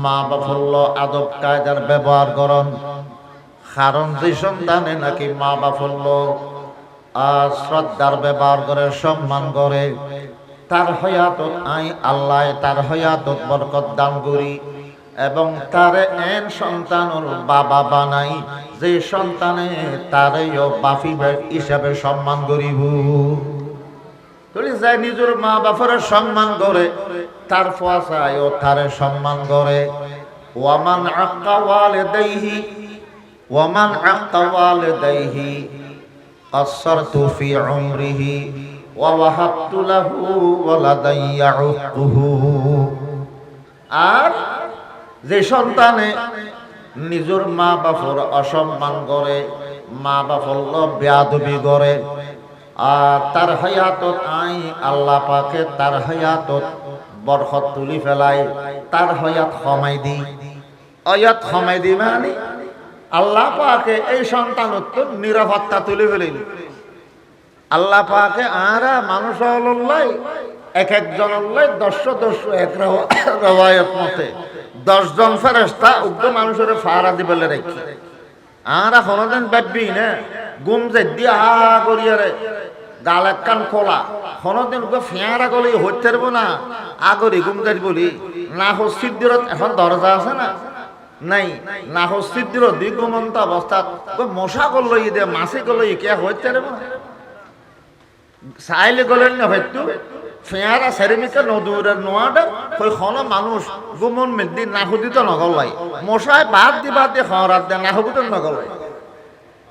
মা বাফল্য আদব কায়দার ব্যবহার করন, কারণ যে সন্তানে নাকি মা বাফল্য শ্রদ্ধার ব্যবহার করে, সম্মান করে, তার হয়াতত আই আল্লাহ তার হয়াতত বরকত দান করি এবং তারে এন সন্তানুর বাবা বানাই যে সন্তানে তারেও বাফি হিসাবে সম্মান করিব। তুই যাই নিজের মা বাপের সম্মান করে, তার ফসায় ও তারে সম্মান করে। ওয়ামান আক্কা ওয়ালিদাইহি ওয়ামান আক্কা ওয়ালিদাইহি আসরতু ফি উমরিহি ওয়া ওয়াহাবতু লাহু ওয়ালাদান ইয়াউকুহু। আর যে সন্তানে নিজের মা বাপর অসম্মান করে, মা বাপর বেয়াদবি করে, আর তার হায়াতত আই আল্লাহ পাকে তার হায়াতত বরকত তুলি ফেলাই, তার হায়াত কমাই দি। হায়াত কমাই দি মানে আল্লাহ পাকে এই সন্তানত্ব নিরাপত্তা তুলে ফেলিল। আল্লাহ পাকে আরা মানুষ হল্লাই এক একজন হল্লাই ১০ এক রওয়ায়াত মতে ১০ জন ফেরেশতা উগ্র মানুষের ফাড়া দিবেলে রেখে আরা কোনদিন ভাববি না গুম যে দিয়া করিয়ারে গাল এক কান খোলা কোনদিন ফেঁয়ারা গলি হইতে পারবো না আগরি গুম যাই বলি না হস্তিদ্দিরত এখন দরজা আছে না নাই, না হস্তিদ্দির দিগুমন্ত অবস্থা মশা করলো দে মাসি করলো কে হইতে পারবো চাইলে গলেন না হয়তো ফেঁয়ারা সেরেমিকা নদূরের নোয়াটা ওই খন মানুষ গুমন মেদি নাহুদিত নগলাই মশায় বাদ দিয়ে খরাত দে নাহুদিত নগলাই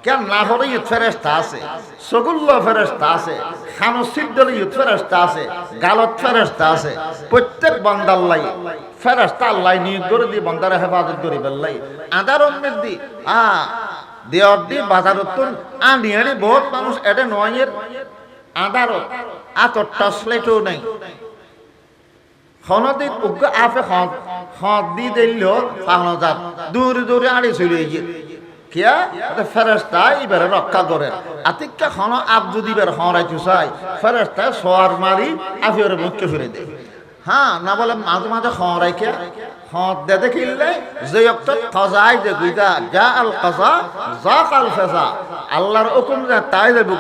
কেন না হলে ইউথ ফেরেস্তা আছে, সগুল্ল ফেরেস্তা আছে, খানসিদ্দল ইউথ ফেরেস্তা আছে, গালত ফেরেস্তা আছে। প্রত্যেক বান্দাল্লাই ফেরেস্তা আল্লাহ নিয়োগ করে দিয়ে বান্দারে হেফাজত করি বেল্লাই আদার অন্যের দি দেওয়ার দি বাজারত আনিয়ারি বহুত মানুষ এটা নয়ের আদারত আতর টসলেটও নাই খনদি উগ্র আফে খদ দি দিল ফাহনজাত দূরে দূরে আড়ি চলে গিয়ে কিয়া ফেরেস্তা এবারে রক্ষা করে আতিকা খন আপ যদি এবার হরাইতে চাই ফেরেস্তা সোয়ার মারি আফিওর মুখকে ফিরে দেয়। হ্যাঁ না বলে মাঝে মাঝে হরাইকে হদ দে দেখিলে যে অক্ত খজাই যে গুইদা যা আল কজা যা কাল ফেজা আল্লাহর হুকুম যা তাই দেবো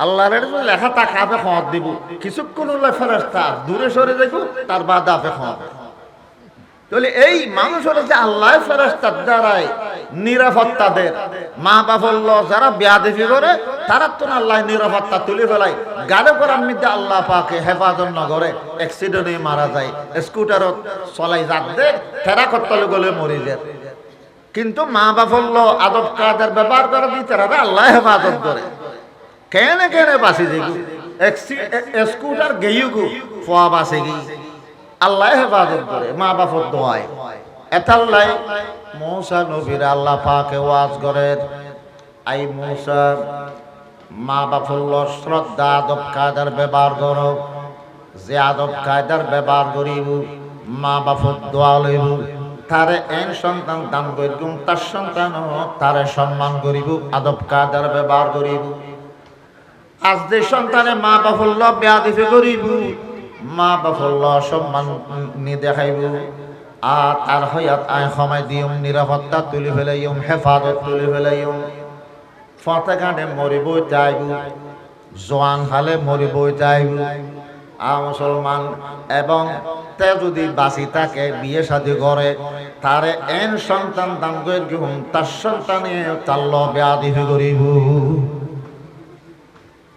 আল্লাহর লেখা তাকে আপে হদ দিব কিছুক্ষণ ফেরেস্তা দূরে সরে দেখো তার বাদ আপে হদ। তাহলে এই মানুষের যে আল্লাহ ফেরেশতার দ্বারাই নিরাপত্তাদের মা বাপল্য যারা বেয়াদবি করে তারা তো আল্লাহ নিরাপত্তা তুলে ফেলায় গাড়ি করার মধ্যে আল্লাহ পাকে হেফাজত না করে অ্যাক্সিডেন্টে মারা যায়, স্কুটারত চলাই যাতে ফেরা করতে গেলে মরে যায়। কিন্তু মা বাপল্য আদব কায়দার ব্যবহার করে দিয়ে তারা আল্লাহ হেফাজত করে কেনে কেনে বাঁচি যাইগু স্কুটার গেইউ গু ফোয়া বাঁচে গিয়ে আল্লাহ হেফাজত করে মা বাপর দোয়ায়। এতাল্লাই মূসা নবীর আল্লাহ পাকে ওয়াজ করেন আই মূসা মা বাপর শ্রদ্ধা আদব কায়দার ব্যবহার করো, যে আদব কায়দার ব্যবহার করিব মা বাপর দোয়া লইব তারে এন সন্তান দান করিব তার সন্তান তারে সম্মান করিব আদব কায়দার ব্যবহার করিব। আজ যে সন্তানে মা বাপর বেয়াদবি করিব মা বাপল্য সম্মান নি দেখাইব আর তার হয়াত আয় সময় দিম নিরাপত্তা তুলি ফেলাইম হেফাজত তুলি ফেলাইম ফতে কাঁটে মরিব যাইব জোয়ান হালে মরিব যাইব মুসলমান এবং তে যদি বাঁচি তাকে বিয়ে শাদী করে তারে এন সন্তান দান করে গিহুম তার সন্তানে তাল্ল বেয়াদবি করিব।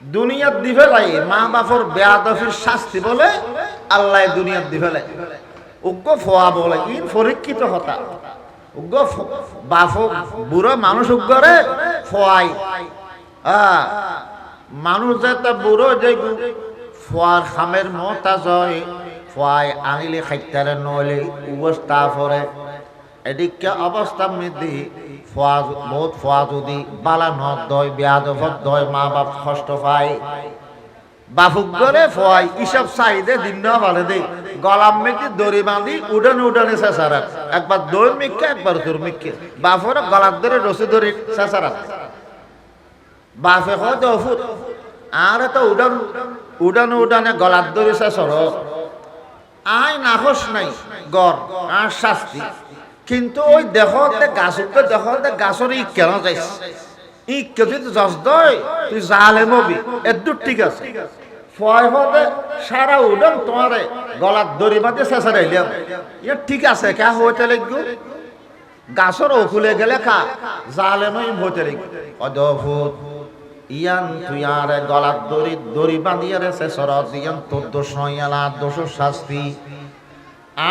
দুনিয়ার দি ফেলাই মা বাপর বেয়াদবির শাস্তি বলে আল্লাহ দুনিয়ার দি ফেলাই উগ্র ফোয়া বলে ইন পরীক্ষিত হতা উগ্র বাপ বুড়ো মানুষ উগ্রে ফোয়াই মানুষ যেটা বুড়ো যে ফোয়ার খামের মতা জয় ফোয়াই আনিলে খাইতারে নইলে অবস্থা পরে এদিকে অবস্থা মৃদ্ধি ফোয়া বহুত ফোয়া যদি বালা নদ দয় বেয়াদফত দয় মা বাপ কষ্ট পায় বাফুক করে ফোয়াই ইসব চাহিদে দিন না বলে দে গলাম মেঘে দড়ি বাঁধি উডানে চেঁচারা একবার দৌড় মিক্কে একবার তোর মিক্কে বাফরে গলার ধরে রসি ধরে চেঁচারা বাফে হয় দফুত আর তো উডানে গলার ধরে চেঁচর আয় নাহস নাই গড় আর শাস্তি। কিন্তু ওই দেহ গাছকে দেহ গাছর ই কেন যাইস ই যদি জজ দয় তুই জালেম হবি এদূর ঠিক আছে। ফয় হতে সারা উডন তোমারে গলার দড়ি বাঁধে শেষে রাইলাম ইয়ে ঠিক আছে কে হইতে লাগবে গাছর ওকুলে গেলে খা জালেম হইতে লাগবে অদ্ভুত ইয়ান তুই আর গলার দড়ি বাঁধিয়ে রে শেষর ইয়ান তোর দোষ নয় এলা দোষ শাস্তি।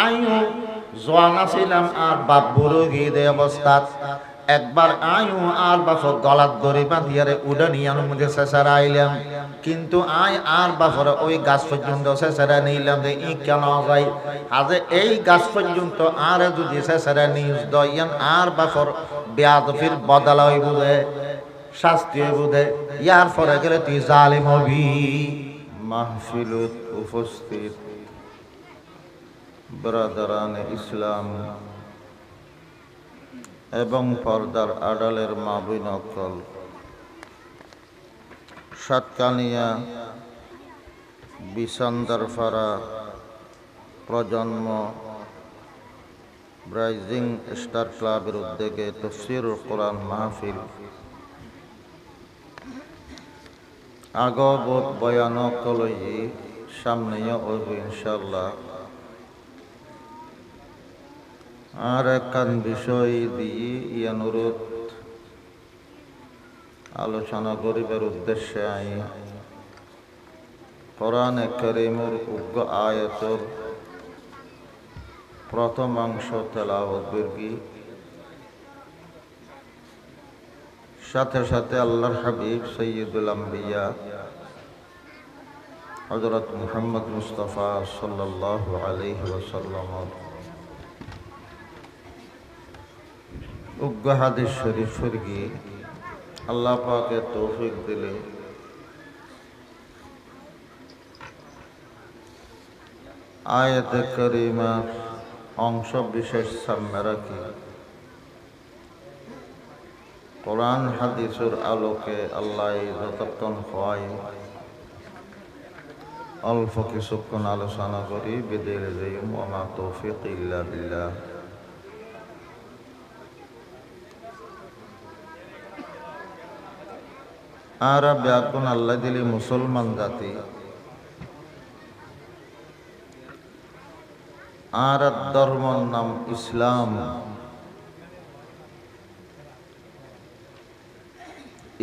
আইও জোয়ান ছিলাম আর বাপ বুড়ো গিয়ে অবস্থাত একবার আইও আর বাপর গলার দড়ি বাঁধিয়ারে উড়ে নিয়ার মধ্যে শেষারা আইলাম। কিন্তু আই আর বাপর ওই গাছ পর্যন্ত শেষারা নিলাম যে ই কেন যাই আজ এই গাছ পর্যন্ত আর যদি শেষারা নিউজ দয়ান আর বাপর বেয়াদফির বদলাই বুঝে শাস্তি বুঝে ইয়ার পরে গেলে তুই জালিম হবি। মাহফিলত উপস্থিত ব্রাদারান ইসলাম এবং পর্দার আড়ালের মা বোন সকল, সাতকানিয়া বিসান্দারপাড়া প্রজন্ম রাইজিং স্টার ক্লাবের উদ্যোগে তাফসীরুল কোরআন মাহফিল আগবত বয়ানক কলজি সামনেও হইব ইনশাআল্লাহ। আর একখান বিষয় দিয়ে অনুরোধ আলোচনা করিবার উদ্দেশ্যে আই কোরআনে কারীমের উগ্র আয়াতের প্রথম অংশ তেলাওয়াত করবি। সাথে সাথে আল্লাহর হাবিব সৈয়দুল আম্বিয়া হযরত মুহাম্মদ মুস্তাফা সাল্লাল্লাহু আলাইহি ওয়াসাল্লাম উগ্র হাদিস শরীফ গিয়ে আল্লাহ পাকে তৌফিক দিলে আয়াতে কারিমার অংশ বিশেষ সামনে রাখি কোরআন হাদিসের আলোকে আল্লাহ যতক্ষণ হয় অল্প কিছুক্ষণ আলোচনা করি বিদের যাই ওমা তৌফিক ইল্লা বিল্লাহ। আর ব্যাকুন আল্লাহ দিলি মুসলমান জাতি আর ধর্মর নাম ইসলাম।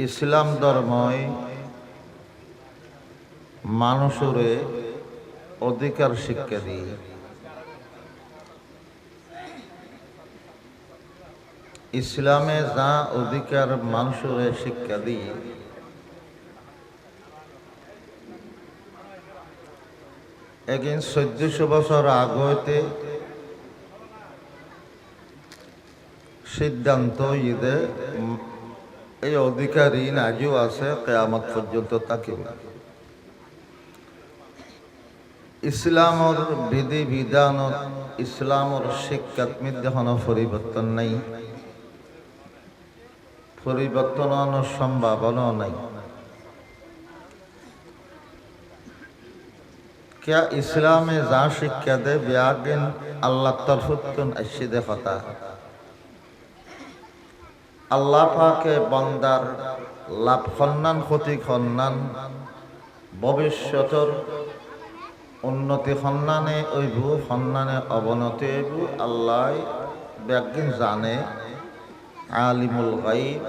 ইসলাম ধর্মই মানুষের অধিকার শিক্ষা দিয়ে ইসলামে যা অধিকার মানুষের শিক্ষা দিয়ে একদিন 1400 বছর আগে হইতে সিদ্ধান্ত ঈদে এই অধিকারী আজও আছে কিয়ামত পর্যন্ত থাকিবে। ইসলামর বিধি বিধানত ইসলামর শিক্ষাত মধ্যে কোনো পরিবর্তন নাই, পরিবর্তন সম্ভাবনা নাই। क्या इस्लाम में जा शिक्षा दे ब्यागिन अल्लाह तरफुतन अशिदे फता अल्लाह पाके बंदार लाभ खन्नान क्षति खन्नान भविष्यतर उन्नति खन्नाने ओइबु खन्नाने अवनति ओइबु अल्लाह ब्यागिन जाने आलिमुल गायब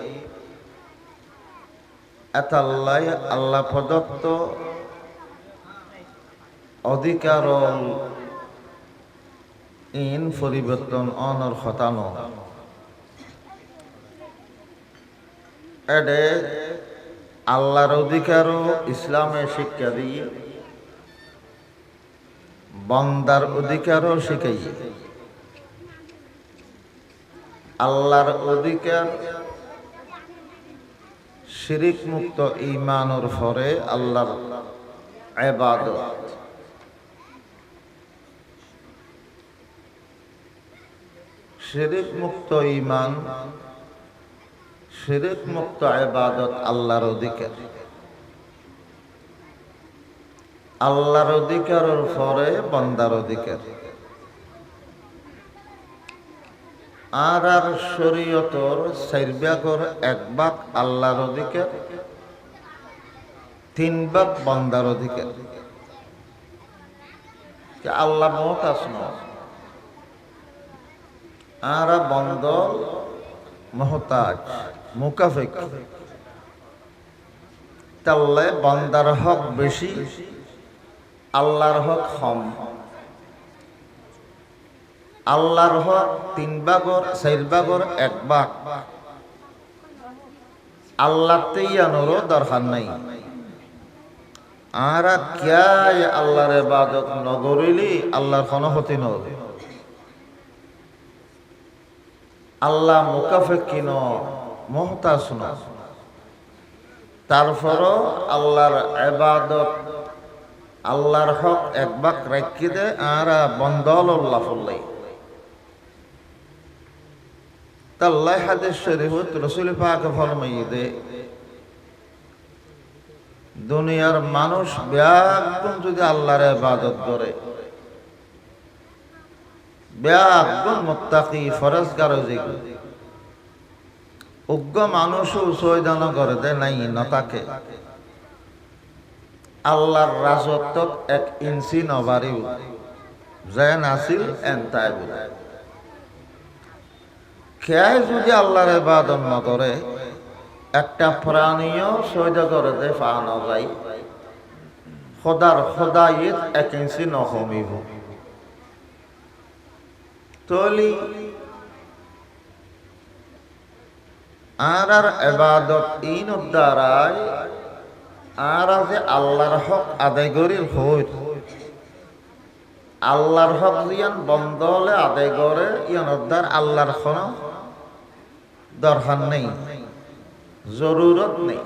एताल्लाह अल्लाह प्रदत्त অধিকার ইন পরিবর্তন অনর খতানো এডে আল্লাহর অধিকারও ইসলামে শিক্ষা দিয়ে বান্দার অধিকারও শিখাই। আল্লাহর অধিকার শিরিক মুক্ত ঈমানের ফরে আল্লাহর ইবাদত, শিরিক মুক্ত ঈমান, শিরিক মুক্ত ইবাদত আল্লাহর অধিকার। আল্লাহর অধিকারের পরে বান্দার অধিকার। আর শরীয়তর 4 ভাগের 1 ভাগ আল্লাহর অধিকার, 3 ভাগ বান্দার অধিকার। আল্লাহ মুহতাজ নয়, আর বান্দা মুহতাজ মুকাফিক। তাহলে বান্দার হক বেশি, আল্লাহর হক কম। আল্লাহর হক 3 ভাগের 4 ভাগের 1 ভাগ আল্লাহতেই আনোরও দরকার নাই। আর ক্যাই আল্লাহর ইবাদত নগরিলি আল্লাহর কোনো ক্ষতি নয়। আল্লাহ মুকাফিক কিন মুহতাজ ন, তারপরও আল্লাহর ইবাদত আল্লাহর হক 1 ভাগ রাখি দে আর বন্দল আল্লাহ ফুল্লাই। তাল্লাহ হাদিস শরীফত রাসূল পাক ফরমাইয়ে, দুনিয়ার মানুষ ব্যাগুণ যদি আল্লাহর ইবাদত করে, ব্যাগুণ মুত্তাকি ফরজগার হইবে, উগ্র মানুষও সয়দান করে দে নাই নতাকে আল্লাহর রাজত্ব 1 ইঞ্চি নবারিও যেন আসিল এনতাই বলে। খেয়াই যদি আল্লাহর ইবাদত না করে, একটা প্রাণীও সয়দা করে দে পাওয়া যায়, খোদার খোদাইত 1 ইঞ্চি নহমিব। তলি আর ইবাদত ইন দ্বারাই আর যে আল্লাহর হক আদায় করির হই, আল্লাহর হক ইয়ান বন্ধ হলে আদায় করে ইয়ানোর দ্বার আল্লাহর কোনো দরকার নেই, জরুরত নেই,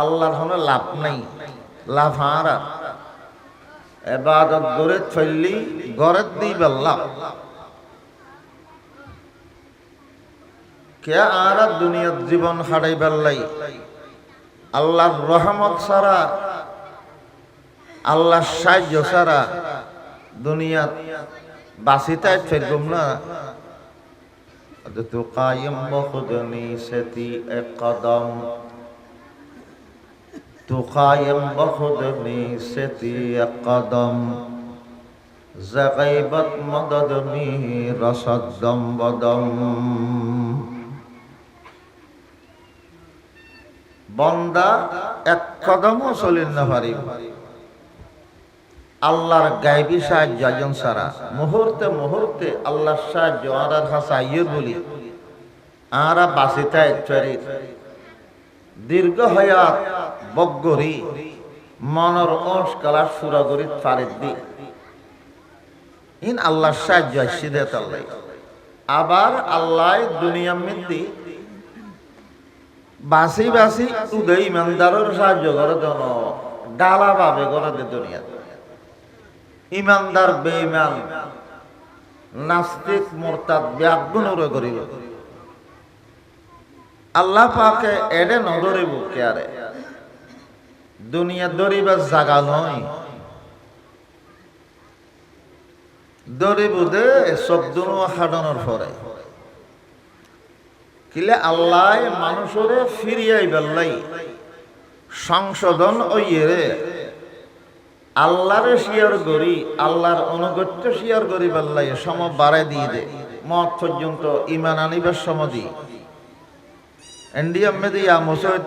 আল্লাহর কোনো লাভ নেই। লাভ আর ইবাদত গড়ে ফেললি গড়ে দিবে লাভ। কে আর দুনিয়ার জীবন হারাই বেল্লাই আল্লাহর রহমত ছাড়া, আল্লাহর সাহায্য ছাড়া দুনিয়া বাঁচিতে ফেলবম না। তো কায়েম বখদনি সেতি এক কদম, তো কায়েম বখদনি সেতি এক কদম, জাগাইবত মদদনি রসদম বদম। বন্দা 1 কদমও চলিন না পারিব আল্লাহর গায়বী সাহায্য একজন ছাড়া। মুহূর্তে মুহূর্তে আল্লাহর সাহায্য আর কাছে আইয়ে বলি আর বাঁচিতে চরিত দীর্ঘ হয়াত বগরি মনের অংশ কালার সুরা করি ফারিদ দি ইন আল্লাহর সাহায্য আসি দে তাল্লাই। আবার আল্লাহ দুনিয়া মিন্দি বাসি বাসি উদয় ইমানদারের সাহায্য করে জন ডালা ভাবে করে দে দুনিয়া। ইমানদার বেঈমান নাস্তিক মুরতাদ ব্যাগুণরে করিব আল্লাহ পাকে এডে নধরিব কেয়ারে। দুনিয়া দরিবার জাগা নয়, দরিব দে শব্দ হাডানোর পরে কিলে আল্লাহ মানুষরে ফিরিয়াই বেল্লাই সংশোধন ওইরে আল্লাহরে শিয়ার করি, আল্লাহর অনুগত্য শিয়ার করি বেল্লাই সম বাড়াই দিয়ে দে মত পর্যন্ত ইমান আনিবার সমদি ইন্ডিয়া মেদি মুসদ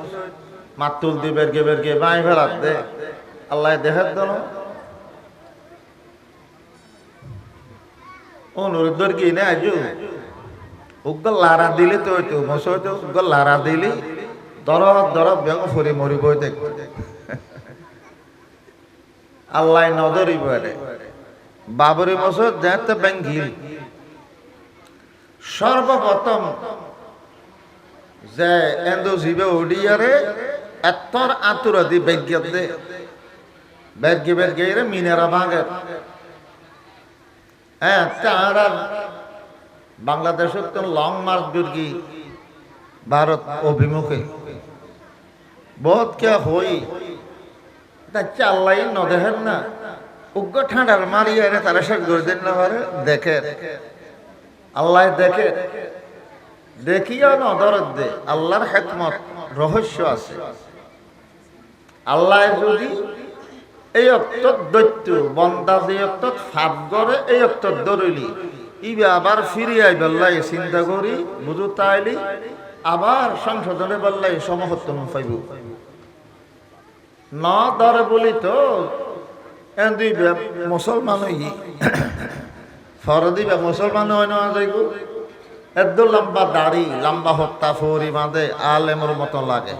মাতুল দি বেরগে বেরগে বাই ফেলাত দে আল্লাহ দেখার দল অনুরোধ কি না আজু উগ্র লারা দিলে তো হইতো মসদ উগ্র লারা দিলি দরব দরব ব্যাং ফরি মরি বই দেখ আল্লাহ নদরিব বাবরি মসদ দেখতে ব্যাঙ্গিল সর্বপ্রথম যে এন্দো জিবে ওডিয়ারে এতর আতুরা দি বেজ্ঞাত দে বেরগে বেরগে রে মিনেরা ভাঙে। হ্যাঁ তারা বাংলাদেশের তো লং মার্চ দুর্গি ভারত অভিমুখে বহুত কে হই চাল্লাই ন দেখেন না উগ্র ঠান্ডার মারিয়ে তারা সে গরদিন না পারে দেখে আল্লাহ দেখে, দেখিও নজরত দে। আল্লাহর হিকমত রহস্য আছে। আল্লাহ যদি এই অক্ত দৈত্য বন্দা যে অক্ত ফাপ করে এই অক্ত দরিলি ইবে আবার ফিরিয়ে বেল্লাই চিন্তা করি বুঝু তাইলি আবার সংশোধনে বেল্লাই সমহত্তম পাইব না ধরে বলি তো দুই মুসলমান ফর দিবে মুসলমান হয় না যাইব এত লম্বা দাড়ি লম্বা হত্যা ফরি বাঁধে আলেমর মতো লাগে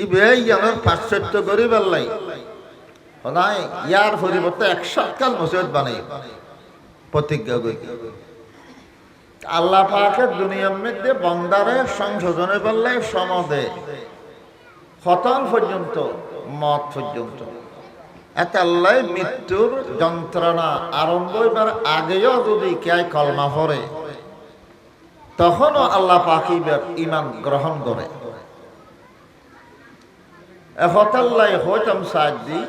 ইবে ইয়ানোর পাশ্চাত্য করি বেল্লাই নাই ইয়ার পরিবর্তে 100 কাল মসজিদ বানাই প্রতিজ্ঞা করি। আল্লাহ পাকের দুনিয়ার মধ্যে বন্দারে সংশোধনে বেল্লাই সমদে খতম পর্যন্ত মত পর্যন্ত এত আল্লাহ মৃত্যুর যন্ত্রণা আরম্ভ হইবার আগেও যদি কে কলমা পড়ে তখনও আল্লাহ পাক ঈমান গ্রহণ করে। এহতাল্লাহ হইতাম সাহায্যি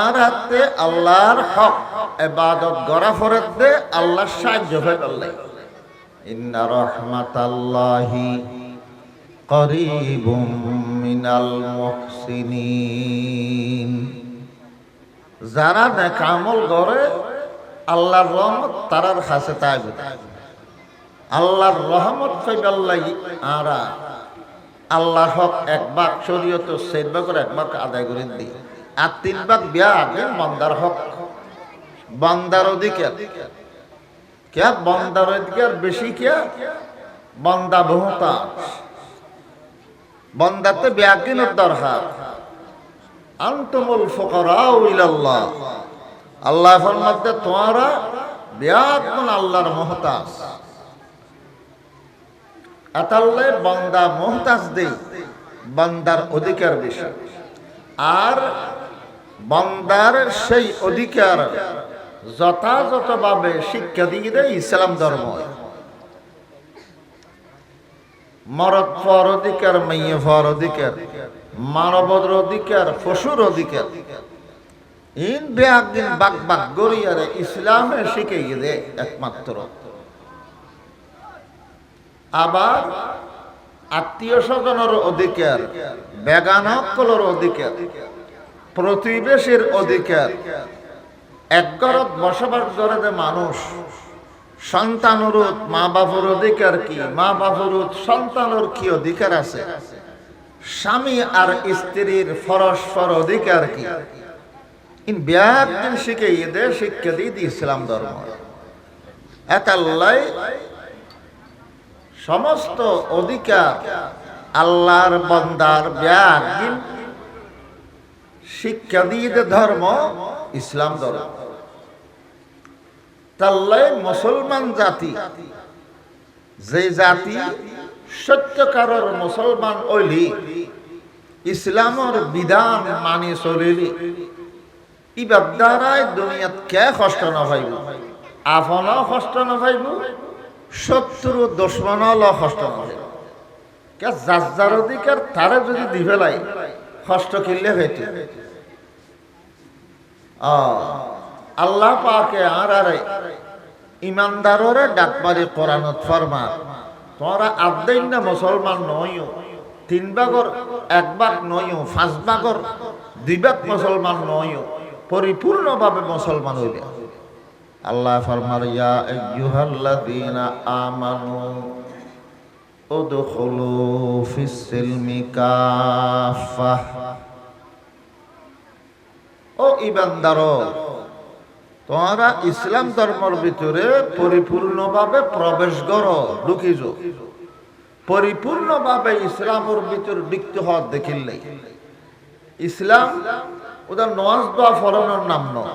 আর হাতে আল্লাহর হক ইবাদত গড়া ফরতে আল্লাহর সাহায্য হয় আল্লাহ। ইন্না রাহমাতাল্লাহি করিবুম মিনাল মুহসিনিন। যারা নেক আমল করে আল্লাহর রহমত তারার কাছে থাকবে। আল্লাহর রহমত পাইবাল্লাই আরা আল্লাহর হক এক ভাগ শরীয়ত 4 ভাগের 1 ভাগ আদায় করে দিই আর 3 ভাগ বিয়া আগে বান্দার হক বান্দার অধিকার কে বান্দার অধিকার বেশি কে বান্দা বহুতাজ বান্দাতে বিয়াকিনের দরকার। আনতুমুল ফুকারাউ ইলাল্লাহ আল্লাহ ফরমাতে তোমরা বিয়াকুন আল্লাহর মুহতাজ। আতাল্লাহ বান্দা মুহতাজ দেই বান্দার অধিকার বেশি আর বান্দার সেই অধিকার যথাযথভাবে শিক্ষা দিয়ে দেয় ইসলাম ধর্ম। মরদ ফর অধিকার মেয়ে ফর অধিকার মানবর অধিকার পশুর অধিকার ইন বেআদিন বাক বাক গড়িয়ারে ইসলামে শিখে গেলে একমাত্র। আবার আত্মীয় স্বজনের অধিকার বেগানকলের অধিকার প্রতিবেশীর অধিকার এক ঘরত বসবাস করে যে মানুষ সন্তানের মা বাবার অধিকার কি মা বাবার সন্তানের কি অধিকার আছে স্বামী আর স্ত্রীর পরস্পর অধিকার কি ইন ব্যাকদিন শিখে এদের শিক্ষা দিয়ে ইসলাম ধর্ম। এত আল্লাহ সমস্ত অধিকার আল্লাহর বান্দার ব্যাকদিন শিক্ষা দিয়ে ধর্ম ইসলাম ধর্ম। তাল্লাই মুসলমান জাতি যে জাতি সত্যকারের মুসলমান ওইলি ইসলামের বিধান মানি চলিলি ইবার দ্বারাই দুনিয়াত কে কষ্ট না পাইব আপনও কষ্ট না পাইব শত্রু দুশ্মনও কষ্ট না পাইব। কে যার অধিকার তারা যদি দিবেলাই কষ্ট কিনলে হইতে আল্লাহ পাকে আর ইমানদাররে ডাকবারি কোরআনত ফরমা তোমরা আদাইন না মুসলমান নইও 3 ভাগের 1 ভাগ নইও 5 ভাগের 2 ভাগ মুসলমান নইও পরিপূর্ণভাবে মুসলমান হইবে। আল্লাহ ফরমার ইয়া আইয়ুহাল্লাযীনা আমানু উদখুলু ফিস সিলমি কাফাহ। ও ইমানদারো তোমরা ইসলাম ধর্মের ভিতরে পরিপূর্ণভাবে প্রবেশ করো ঢুকিজ পরিপূর্ণভাবে ইসলামের ভিতর বিক্ত হওয়ার দেখিলে ইসলাম ওদের নওয়াজ দোয়া ফরনের নাম নয়।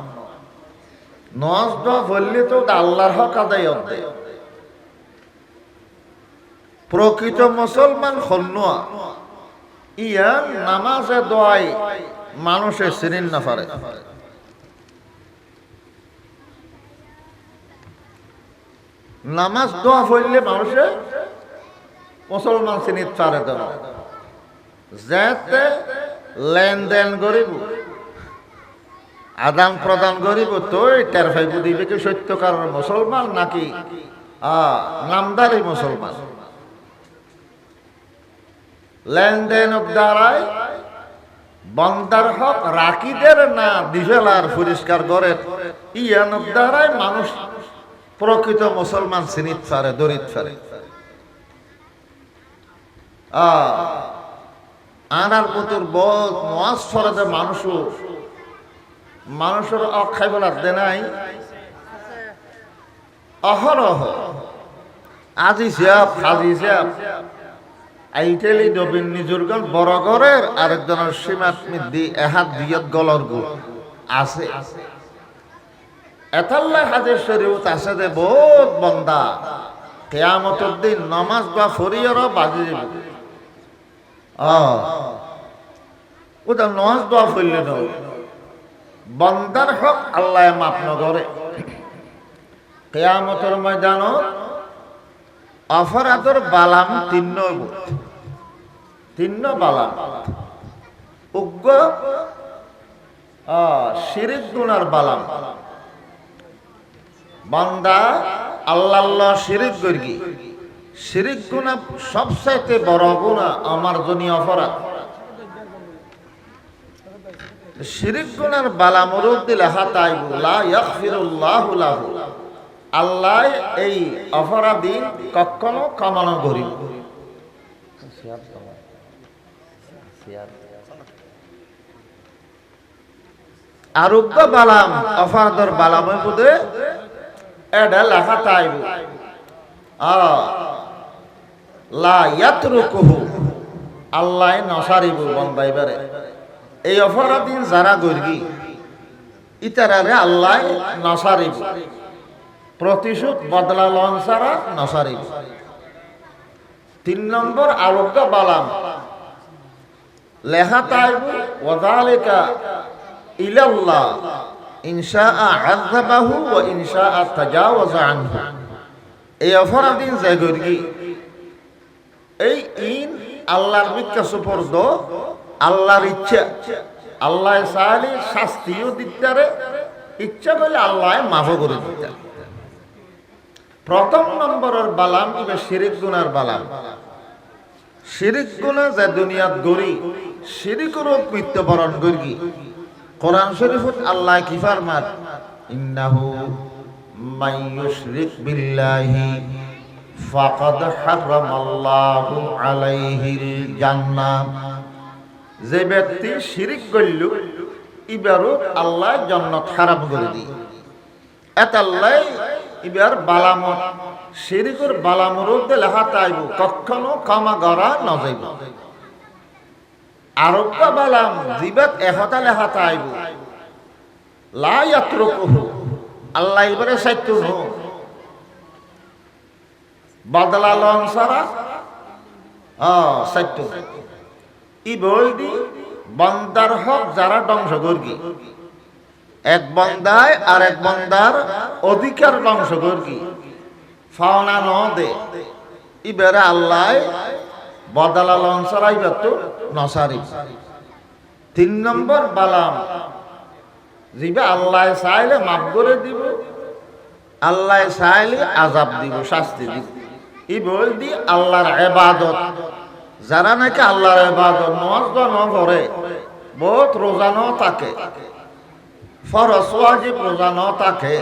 নওয়াজ দোয়া বললে তো আল্লাহর হক আদায় হবে। প্রকৃত মুসলমান হন্যা ইয়ান নামাজে দোয়াই মানুষের চিনিন না পারে। নামাজ দোয়া পড়লে মানুষে মুসলমান চিনিত পারে দেন যাতে লেনদেন করিব আদান প্রদান করিব তো টের ফাইব দিবে কি সত্যকার মুসলমান নাকি নামদারি মুসলমান। লেনদেন দ্বারাই বন্দার হক রাকিদের না দিফেলার পরিষ্কার করে ইয়ান দ্বারাই মানুষ প্রকৃত মুসলমান চিনিত পারে দরিদ পারে। আনার পুতুর বহুত মাস ফরাতে মানুষের অখাইবলার দেনাই অহরহ আজি সিয়াপ খাজি সিয়াপ আইটেলি ডবিন নিজুরগণ বড় ঘরের আরেকজনের সীমাত মিদ্দি এহাত দিয়ত গলর গু আছে এতাল্লা হাজের শরীয়ত আছে যে বহুত বন্দা কিয়ামতের দিন নামাজ বা ফরিয়ারও বাজি যাব। ওটা নামাজ দোয়া ফেললে নয় বন্দার হক আল্লাহ মাপ নগরে। কিয়ামতের ময়দানত অপরাধের বালাম তিন্ন বালাম উগ্র শিরিক গুনার বালাম। বান্দা আল্লাহ শিরিক গর্গি শিরিক গুনাহ সবচাইতে বড় গুনাহ আমার জন্য অপরাধ। শিরিক গুনার বালা মুরুদ দিলে হাতাইবু লা ইয়াগফিরুল্লাহু লাহু আল্লাহ এই অপরাধী কখনো কামানো করিব। আরোগ্য বালাম অপরাধর বালাময় বুধে এটা লেখা তাইব লা ইয়াতরুকুহু আল্লাহ নসারিব বন্দাইবারে। এই অপরাধী যারা গর্গি ইতারারে আল্লাহ নসারিব প্রতিশোধ বদলা লন ছাড়া নসারিব। 3 নম্বর আরোগ্য বালাম লেখা তাইব ওয়াযালিকা ইলাল্লাহ ইনশাআ আযাবাহু ওয়া ইনশাআ তাজাওয়াজা আনহু। এই অপরাধী যে গর্গি এই ইন আল্লাহর মিথ্যা সুপর্দ আল্লাহর ইচ্ছা আল্লাহ চাইলে শাস্তিও দিতে ইচ্ছা করলে আল্লাহ মাফও করে দিতে। প্রথম নম্বরের বালাম ইবে শিরিক গুনার বালাম। শিরিক গুনাহ যে দুনিয়াত গরি শিরিকের মৃত্যুবরণ গর্গি কোরআন শরীফত আল্লাহ কি ফরমান ইন্নাহু মান ইউশরিক বিল্লাহি ফাকাদ হারামাল্লাহু আলাইহিল জান্নাহ। যে ব্যক্তি শিরিক করল ইবারও আল্লাহ জান্নাত হারাম করে দি। এতাল্লাই ইবার বালামত শিরিকের বালামরুদ লেখা তাইব কখনো ক্ষমা করা না যাইব। আরোগ্য বালাম জিবাত এহতা লেখা তাইব লা ইয়াতরুকুহু আল্লাহ ইবারে সাইতু নো বদলা লন সারা সাইতু ই বইদি বন্দার হক যারা ধ্বংস করগি এক বন্দায় আর এক বন্দার অধিকার ধ্বংস করগি ফাওনা ন দে ইবারে আল্লাহ বদলা লন সারা ইবার তো নসারি। 3 নম্বর বালাম জিবা আল্লাহ চাইলে মাফ করে দিব আল্লাহ চাইলে আযাব দিব শাস্তি দিব। ই বইদি আল্লাহর ইবাদত যারা নাকি আল্লাহর ইবাদত নামাজ ন পড়ে বহুত রোজা ন থাকে ফরজ ওয়াজিব রোজা ন থাকে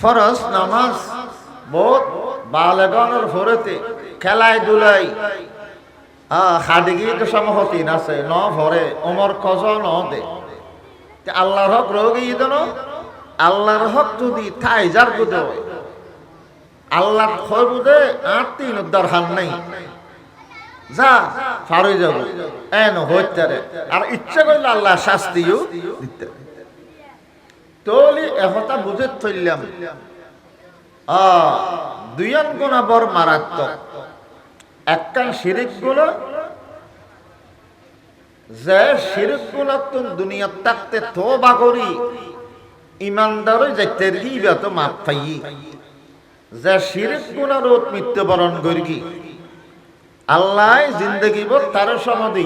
ফরজ নামাজ বহুত বালেগনের ফরেতে খেলাই দুলাই হাডিগি তো সমহতি নাছে ন ভরে ওমর কজ ন দে আল্লাহর হক রোগী দেন আল্লাহর হক যদি থাই যার বুঝে আল্লাহ খয় বুঝে 8-3 দরহান নাই যা ফারই যাব এন হইতারে আর ইচ্ছা করলে আল্লাহ শাস্তিও দিতে। তোলি এহতা বুঝে থইলাম দুইয়ান গুণা বড় মারাত্মক। একখান শিরিক গুলো যে শিরিক গুলো তো দুনিয়াত থাকতে তওবা করি ইমানদার যাইতে গিয়ে তো মাপ পাই যে শিরিক গুনার মৃত্যুবরণ করি আল্লাহ জিন্দগি বল তার সমাধি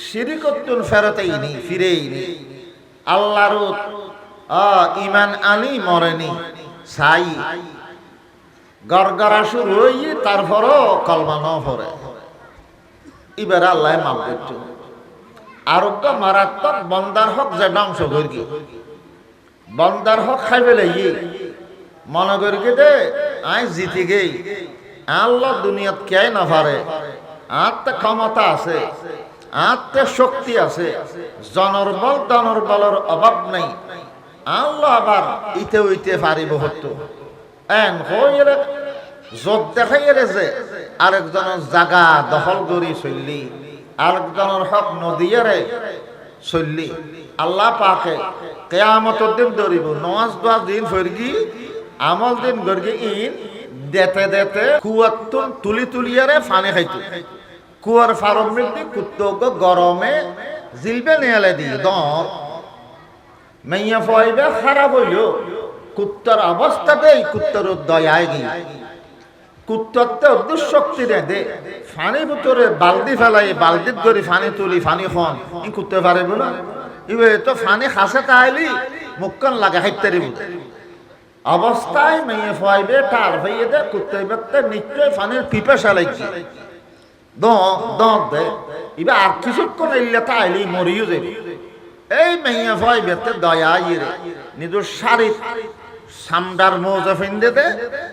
শিরিকতুন ফেরতেই নি ফিরেই নি আল্লাহর ইমান আলী মরেনি সাই গড়গড়া শুরু হই তারপরও কলমা ন পড়ে এবার আল্লাহ মাফ করছে আরোগ্য মারাত্মক বন্দার হক যে ধ্বংস করি বন্দার হক খাই ফেলে মনে করি দে আই জিতে গেই আল্লাহ দুনিয়াত কে না পারে আত্মা ক্ষমতা আছে আত্মা শক্তি আছে জনরবল দনরবলের অভাব নেই আল্লাহ আবার ইতে উইতে পারিব হতো এন হইলে যোগ দেখাইলে যে আরেকজনের জাগা দখল করি চললি আরেকজনের হক নদীয়ারে চললি আল্লাহ পাকে কেয়ামতের দিন ধরিব নমাজ দোয়া দিন ফরগি আমল দিন গর্গি ইন দেতে দেতে কুয়ার তুলি তুলিয়ারে ফানে খাইতো কুয়ার ফারম মিলতি কুত্তক গরমে জিলবে নেয়ালে দি দর মাইয়া ফইবে খারাপ হইল কুত্তর অবস্থাতেই কুত্তর দয়ায় গিয়ে কুত্তরতে দুঃশক্তি দে ফানি ভিতরে বালদি ফেলাই বালদিত করে ফানি তুলি ফানি খন ই কুত্তে পারিব না ইবে তো ফানি খাসে তাইলি মুক্কন লাগে হাইতারিব অবস্থায় মেয়ে ফইবে টার হইয়ে দে কুত্তে ব্যক্তি নিশ্চয় ফানির পিপাসা লাগছে দে ইবে আর কিছুক্ষণ এলে তাইলি মরিও যাবে এই মেয়ে ফইবে দয়া ইরে নিজের শারীর সামদার মৌজা ফিন্দে দে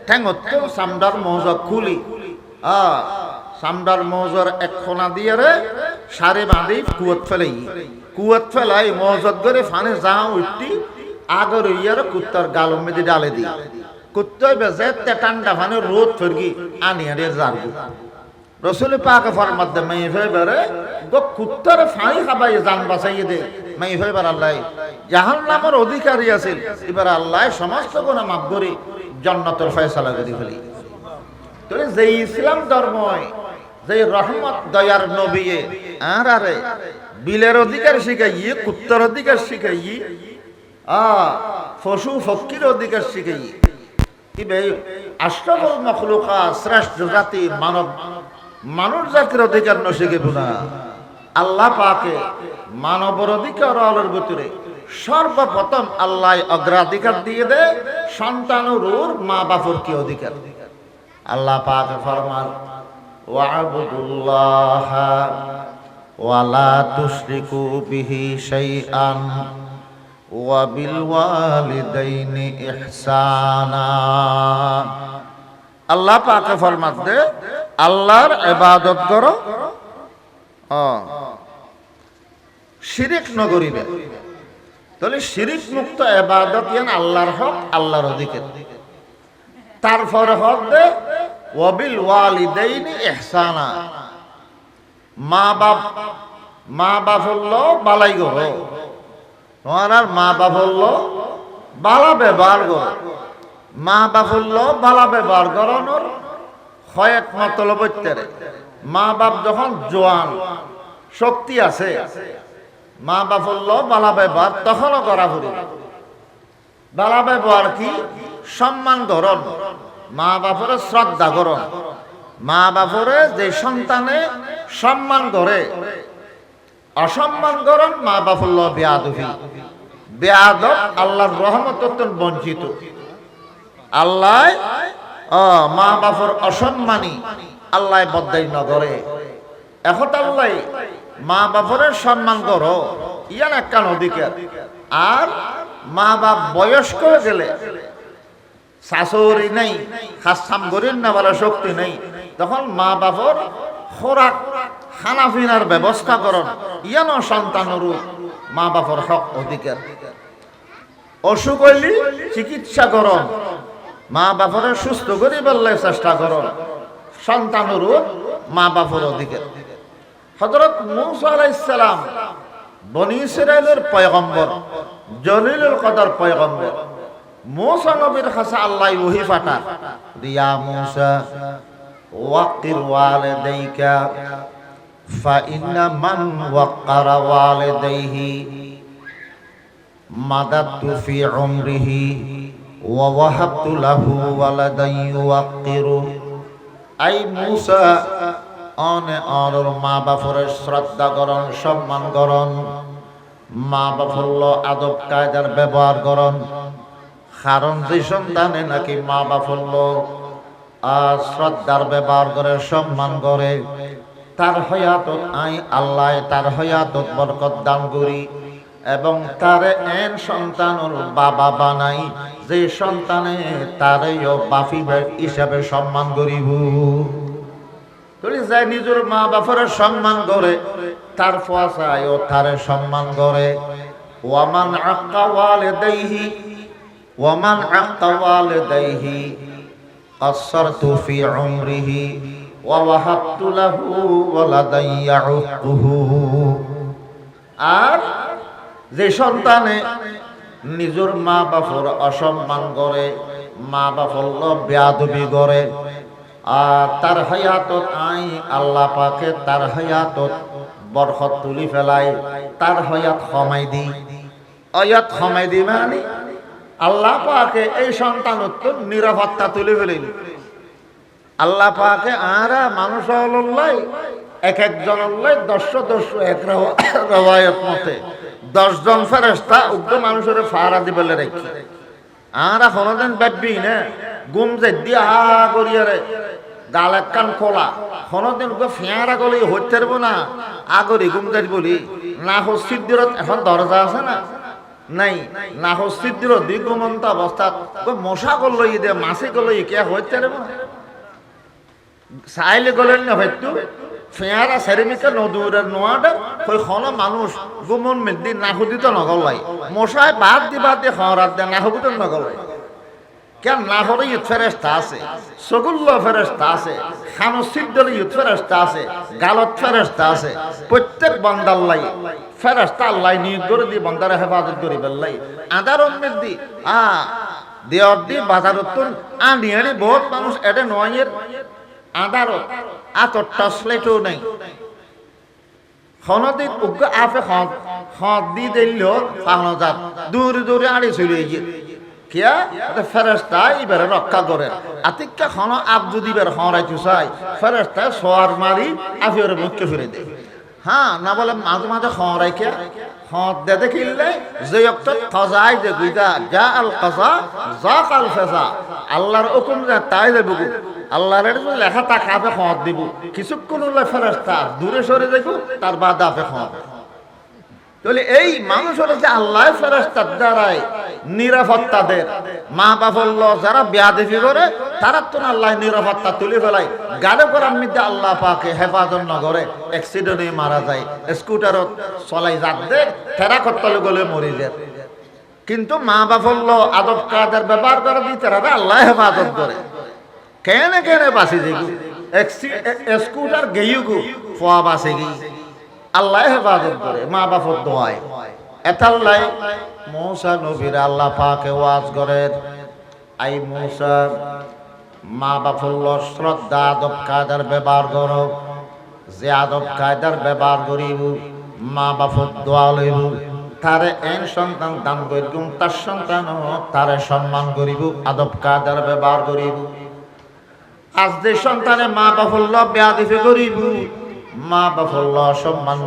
ঠেঙ্গত সামদার মৌজা খুলি সামদার মৌজার এক খোনা দিয়ে রে সারে বাঁধি কুয়াত ফেলাই মৌজত করে ফানে যা উঠতি আগর ইয়ার কুত্তার গালম মেদি ডালে দি কুত্তই বেজে ঠান্ডা ফানে রোদ ফেরগি আনি আনি জানবি রসুল পাক ফরমাত দে মাই ফেবারে গো কুত্তার ফানি খাবাই জান বাঁচাইয়ে দে মাই ফেবার আল্লাহ জাহান্নামের অধিকারী আছিল এবার আল্লাহ সমস্ত গুনাহ মাফ করে জান্নাতের ফয়সালা করে ফেলি তো যে ইসলাম ধর্ময় যে রহমত দয়ার নবী আরে বিলের অধিকার শিখাই কুত্তার অধিকার শিখাই পশু ফকির অধিকার শিখাই ইবে আশরাফুল মাখলুকাত শ্রেষ্ঠ জাতি মানব জাতির অধিকার ন শিখিব না আল্লাহ পাকে মানবর অধিকার আলোর ভিতরে সর্বপ্রথম আল্লাহ অগ্রাধিকার দিয়ে দে সন্তানুর মা বাপর কি অধিকার আল্লাহ পাক ফরমান ওয়া'বুদুল্লাহ ওয়া লা তুশরিকু বিহি শাইআন ওয়া বিল ওয়ালিদাইনি ইহসানা আল্লাহ পাক ফরমান দে আল্লাহর ইবাদত করো শিরিক নগরিবে তাহলে শিরিক মুক্ত ইবাদত ইয়ান আল্লাহর হক আল্লাহর অধিকার তারপর হক দে ওয়াবিল ওয়ালিদাইনি ইহসানা মা বাপ হলো বালাই করো তোমার আর মা বাপ হলো বালা ব্যবহার করো মা বাপ হলো বালা ব্যবহার করানোর কয়েক মতলব হইতেরে মা বাপ যখন জোয়ান শক্তি আছে মা বাপ হলো বালা ব্যবহার তখনও করা ভরি বালা ব্যবহার কি সম্মান করণ মা বাপরে শ্রদ্ধা করণ মা বাপরে যে সন্তানে সম্মান করে অসম্মান করণ মা বাপ হলো বেয়াদবি বেয়াদব আল্লাহর রহমত বঞ্চিত আল্লাহ মা বাপর অসম্মানী আল্লাহ বদাই নগরে এখন আল্লাহ মা বাপরের সম্মান করো ইয়ান একটা অধিকার আর মা বাপ বয়স্ক গেলে শাশুড়ি নেই খাসাম গরিন না বলা শক্তি নেই তখন মা বাপর খোরাক খানা পিনার ব্যবস্থা করন ইয়ানো সন্তানের মা বাপর হক অধিকার অসুখ হইলি চিকিৎসা করন মা বাপরে সুস্থ করি বললে চেষ্টা করন সন্তানের মা বাপর অধিকার হযরত মূসা আলাইহিস সালাম বনি ইসরাইলের পয়গম্বর জলিলুল কদর পয়গম্বর মূসা নবীর কাছে আল্লাহ ওহী পাঠান রিয়া মূসা ওয়াকির ওয়ালিদাইকা ফা ইন্না মান ওয়াক্কারা ওয়ালিদাইহি মাদাতু ফি উমরিহি ওয়া ওয়াহাবতু লাহু ওয়ালাদান ইউওয়াক্কিরু আই মূসা অনে অনর মা বাপরে শ্রদ্ধা করন সম্মান করন মা বাফল্য আদব কায়দার ব্যবহার করন, কারণ যে সন্তানে নাকি মা বাফল্য শ্রদ্ধার ব্যবহার করে, সম্মান করে, তার হয়াতত আই আল্লাহ তার হয়াতত বরকত দান করি এবং তারে এন সন্তানুর বাবা বানাই যে সন্তানে তারেও বাফি হিসাবে সম্মান করিব। তুই যাই নিজের মা বাপের সম্মান করে, তার ফসায় ও তারে সম্মান করে। ওয়ামান আক্কা ওয়ালিদাইহি ওয়ামান আক্কা ওয়ালিদাইহি আসরতু ফি উমরিহি ওয়া ওয়াহাবতু লাহু ওয়ালাদান ইয়াউকুহু। আর যে সন্তানে নিজের মা বাপর অসম্মান করে, মা বাপর বেয়াদবি করে, আর তার হায়াতত আই আল্লাহ পাকে তার হায়াতত বরকত তুলি ফেলাই, তার হায়াত কমাই দি। হায়াত কমাই দি মানে আল্লাহ পাকে এই সন্তানত্ব নিরাপত্তা তুলে ফেলিল। আল্লাহ পাকে আরা মানুষ হল্লাই এক একজন হল্লাই ১০ এক রওয়ায়াত মতে ১০ জন ফেরেশতা উগ্র মানুষের ফাড়া দিবেলে রেখে আরা কোনদিন ভাববি না গুম যে দিয়া করিয়ারে গাল এক কান খোলা কোনদিন ফেঁয়ারা গলি হইতে পারবো না আগরি গুম যাই বলি। না হস্তিদ্দিরত এখন দরজা আছে না নাই, না হস্তিদ্দিরত দুই ঘুমন্ত অবস্থা মশা করলো দে মাছি করলো কে হইতে পারবো চাইলে গলেন না হয়তো ফেঁয়ারা সেরেমিকা নদূরের নোয়াটা ওই খন মানুষ গুমন মেদি নাহুদিত নগলাই মশায় বাদ দিয়ে খরাত দে নাহুদিত নগলাই কেন না হলে ইউথ ফেরেস্তা আছে, সগুল্ল ফেরেস্তা আছে, খানসিদ্দল ইউথ ফেরেস্তা আছে, গালত ফেরেস্তা আছে। প্রত্যেক বান্দাল্লাই ফেরেস্তা আল্লাহ নিয়োগ করে দিয়ে বান্দারে হেফাজত করি বেল্লাই আদার অন্যের দি দেওয়ার দি বাজারত আনি বহুত মানুষ এটা নয়ের আদারত আতর টসলেটও নাই খনদি উগ্র আফে খদ দি দিল ফাহনজাত দূরে দূরে আড়ি চলে গিয়ে কিয়া ফেরেস্তা এবারে রক্ষা করে। আতিকা খন আপ যদি এবার হরাইতে চাই ফেরেস্তা সোয়ার মারি আফিওর মুখকে ফিরে দেয়। হ্যাঁ না বলে মাঝে মাঝে হরাইকে হদ দে দেখিলে যে অক্ত খজাই যে গুইদা যা আল কজা যা কাল ফেজা আল্লাহর হুকুম যা তাই দেবো আল্লাহর লেখা তাকে আপে হদ দিব কিছুক্ষণ ফেরেস্তা দূরে সরে দেখো তার বাদ আপে হদ। তাহলে এই মানুষের যে আল্লাহ ফেরেশতার দ্বারাই নিরাপত্তাদের মা বাপল্য যারা বেয়াদবি করে তারা তো আল্লাহ নিরাপত্তা তুলে ফেলায়। গাড়ি করার মধ্যে আল্লাহ পাকে হেফাজত না করে অ্যাক্সিডেন্টে মারা যায়, স্কুটারত চলাই যাতে ফেরা করতে গেলে মরে যায়। কিন্তু মা বাপল্য আদব কায়দার ব্যবহার করে দিয়ে তারা আল্লাহ হেফাজত করে কেনে কেনে বাঁচি যাইগু স্কুটার গেইউ গু ফোয়া বাঁচে গিয়ে আল্লাহ হেফাজত করে মা বাপর দোয়ায়। এতাল্লাই মূসা নবীর আল্লাহ পাকে ওয়াজ করেন আই মূসা মা বাপর শ্রদ্ধা আদব কায়দার ব্যবহার করো, যে আদব কায়দার ব্যবহার করিব মা বাপর দোয়া লইব, তারে এন সন্তান দান করিব, তার সন্তান তারে সম্মান করিব, আদব কায়দার ব্যবহার করিব। আজ যে সন্তানে মা বাপর বেয়াদবি করিব, মা বাপল্য সম্মান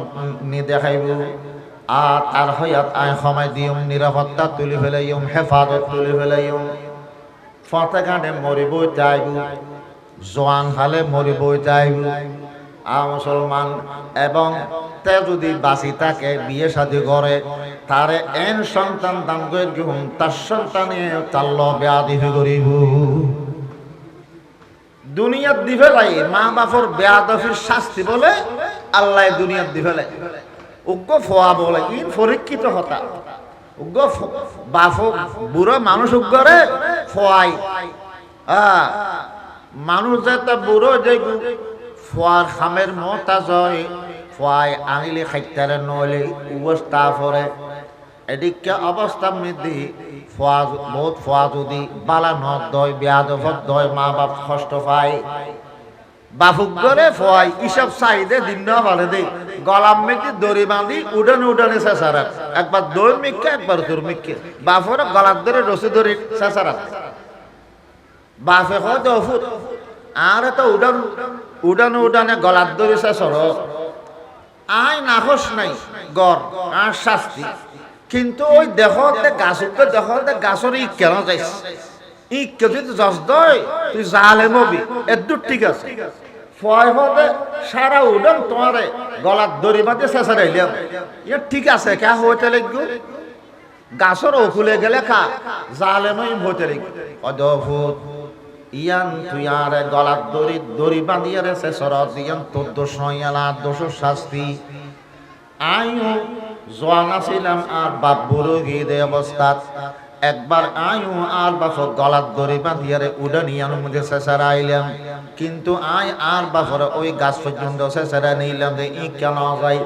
নি দেখাইব, আর তার হয়াত আয় সময় দিম নিরাপত্তা তুলি ফেলাইম, হেফাজত তুলি ফেলাইম। ফতে কাঁটে মরিব যাইব, জোয়ান হালে মরিব যাইব। মুসলমান এবং তে যদি বাঁচি তাকে বিয়ে শাদী করে তারে এন সন্তান দান করে গিহুম তার সন্তানে চাল্ল বেয়াদবি করিব। দুনিয়ার দি ফেলাই মা বাপর বেয়াদবির শাস্তি বলে আল্লাহ দুনিয়ার দি ফেলাই উগ্র ফোয়া বলে ইন পরীক্ষিত হতা উগ্র বাপ বুড়ো মানুষ উগ্রে ফোয়াই মানুষ যেটা বুড়ো যে ফোয়ার খামের মতা জয় ফোয়াই আনিলে খাইতারে নইলে অবস্থা পরে এদিকে অবস্থা মৃদ্ধি ফোয়া বহুত ফোয়া যদি বালা নদ দয় বেয়াদফত দয় মা বাপ কষ্ট পায় বাফুক করে ফোয়াই ইসব চাহিদে দিন না বলে দে গলাম মেঘে দড়ি বাঁধি উডানে চেঁচারা একবার দৌড় মিক্কে একবার তোর মিক্কে বাফরে গলার ধরে রসি ধরে চেঁচারা বাফে হয় দফুত আর তো উডানে গলার ধরে চেঁচর আয় নাহস নাই গড় আর শাস্তি কিন্তু ওই দেহতে গাছকে দেহতে গাছর ই কেন যাইস ই যদি জজ দয় তুই জালেম হবি এদূর ঠিক আছে ফয় হতে সারা উডন তোমারে গলার দড়ি বাঁধে শেষে রাইলাম ইয়ে ঠিক আছে কে হইতে লাগবে গাছর ওকুলে গেলে খা জালেম হইতে লাগবে অদ্ভুত ইয়ান তুই আর গলার দড়ি বাঁধিয়ে রে শেষর ইয়ান তোর দোষ নয় এলা দোষ শাস্তি আয়ু জোয়ান ছিলাম আর বাপ বুড়ো গিয়ে দে অবস্থাত একবার আয়ু আর বাপ গলার দড়ি বাঁধিয়ারে উডানিয়ার মধ্যে শেষারা আইলাম কিন্তু আয় আর বাপর ওই গাছ পর্যন্ত শেষারা নিলাম যে ই কেন যাই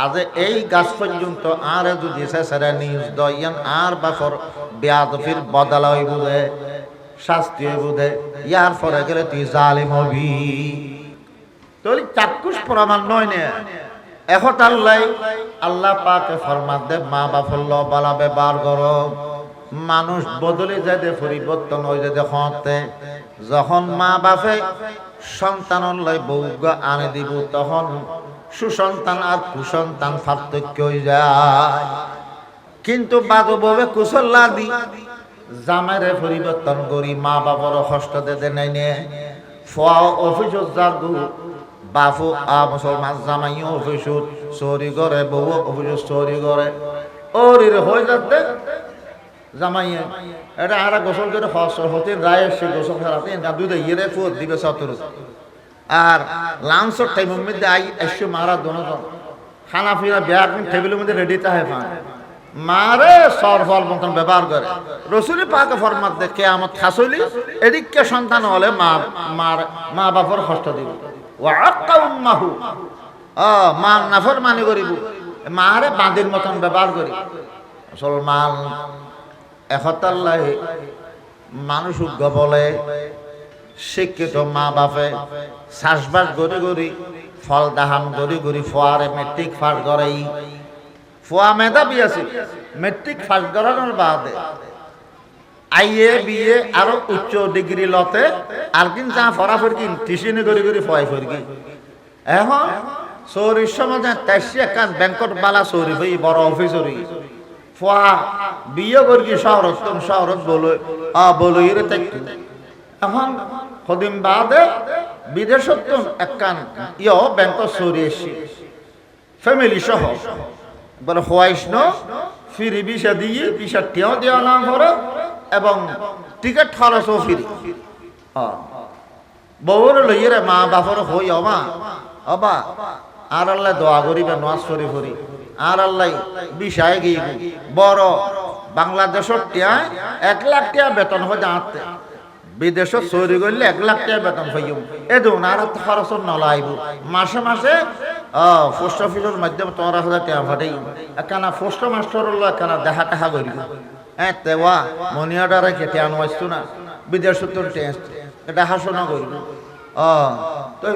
আজ এই গাছ পর্যন্ত আর যদি শেষারা নিউজ দয়ান আর বাপর বেয়াদফির বদলাই বুঝে শাস্তি বুঝে ইয়ার পরে গেলে তুই জালিম হবি তোর চাক্ষুষ প্রমাণ নয় না এখন আল্লাহ পাকে ফরমান দে মা বাপর বালা ব্যবহার করো মানুষ বদলে যায় পরিবর্তন হয়ে যায় হতে যখন মা বাপে সন্তান বউ আনে দিব তখন সুসন্তান আর কুসন্তান পার্থক্য হয়ে যায় কিন্তু বাদবে কুশল্লা দি জামাইরে পরিবর্তন করি মা বাবার কষ্ট দে নাই নে ফোয়া অফিস যার গু বাপু মুসলমান জামাইও অফিসত চুরি করে বউ অফিস চুরি করে ওর হয়ে যাতে জামাইয়ে এটা আর গোসল করে হতে রায় সে গোসল খেলাতে দুধ ইয়ে ফুট দিবে সতর আর লাঞ্চর টাইমের মধ্যে এসে মারা দোনোজন খানা ফিরা বিয়া টেবিলের মধ্যে রেডি তাহে ফান মারে সর ফল মতন ব্যবহার করে রসুলি পাকে ফরমাত দেখে আমার খাসলি এদিককে সন্তান হলে মা বাপর কষ্ট দিব মা নাফর মানে করিব মারে বাঁধির মতন ব্যবহার করি মুসলমান একতাল্লাহ মানুষ উগ্র বলে শিক্ষিত মা বাপে চাষবাস গড়ি গড়ি ফল দাহাম গড়ি গড়ি ফোয়ারে মেট্রিক পাস করেই ফোয়া মেধাবী আছে মেট্রিক পাস করানোর বাদে আইএ বিএ আরো উচ্চ ডিগ্রি লতে আর কিন যা ফরাফর কিন টিউশনি করি করি ফয় ফরকি এখন চৌরির সমাজে তাইসি একান ব্যাংকট বালা চৌরি হই বড় অফিসরি ফোয়া বিয়ে করি শহরত বলই রে থাকতো এখন কদিন বাদে বিদেশত একান ব্যাংক চৌরি এসি ফ্যামিলি সহ বলে হওয়াইস ন ফিরি বিষা দিয়ে বিষা টিয়াও দেওয়া না করে এবং টিকিট খরচও ফিরি বউর লইয়ে মা বাপর হই অবা আর আল্লাহ দোয়া করিবে নামাজ শরীফ করি আর আল্লাহ বিষায় গিয়ে বড় বাংলাদেশের টিয়ায় 1 লাখ টাকা বেতন হয়ে যাতে বিদেশত চুরি করলে 1 লাখ টাকা বেতন হইম এদুন আর খরচ নলাইব মাসে মাসে পোস্ট অফিসের মাধ্যমে 15,000 টাকা ফাটাই একখানা পোস্ট মাস্টার একখানা দেখা টাকা করি তেওয়া মনিয়াটারে কেটে আনবাইতো না বিদেশত টেস্ট এটা হাসনা করব তো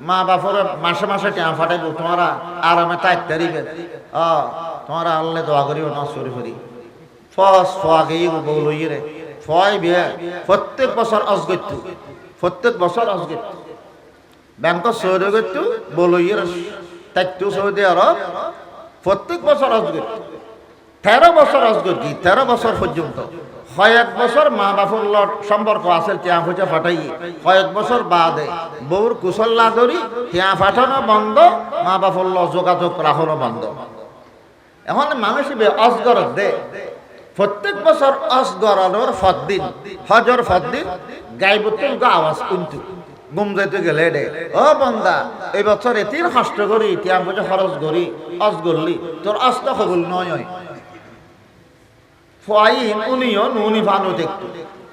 মা বাপর মাসে মাসে টাকা ফাটাইব তোমরা আরামে থাকতে দিবে তোমরা আল্লাহ দোয়া করিও না চুরি করি ফোয়া গিয়ে বউ লইয়ে রে ফয় বিয়ে প্রত্যেক বছর অজগত্য ব্যাংক সৌদি গত্য বলইয়ে থাকতো সৌদি আরব প্রত্যেক বছর অজগত্য 13 বছর অজগত্য 13 বছর পর্যন্ত কয়েক বছর মা বাপর সম্পর্ক আছে টিয়া পয়সা ফাটাই কয়েক বছর বাদে বউর কুশল্লা ধরি টিয়া ফাটানো বন্ধ মা বাপর যোগাযোগ রাখানো বন্ধ এখন মানুষ অজগর দে প্রত্যেক বছর অজগরর ফদ্দিন হজর ফদ্দিন গাইবতুল আওয়াজ কিন্তু গুম যাইতে গেলে রে ও বন্দা এই বছর এতির কষ্ট করি টিয়া পয়সা খরচ করি অজগরলি তোর অস্ত কবুল নয় ফাইন উনিও নুনি ভানো দেখতো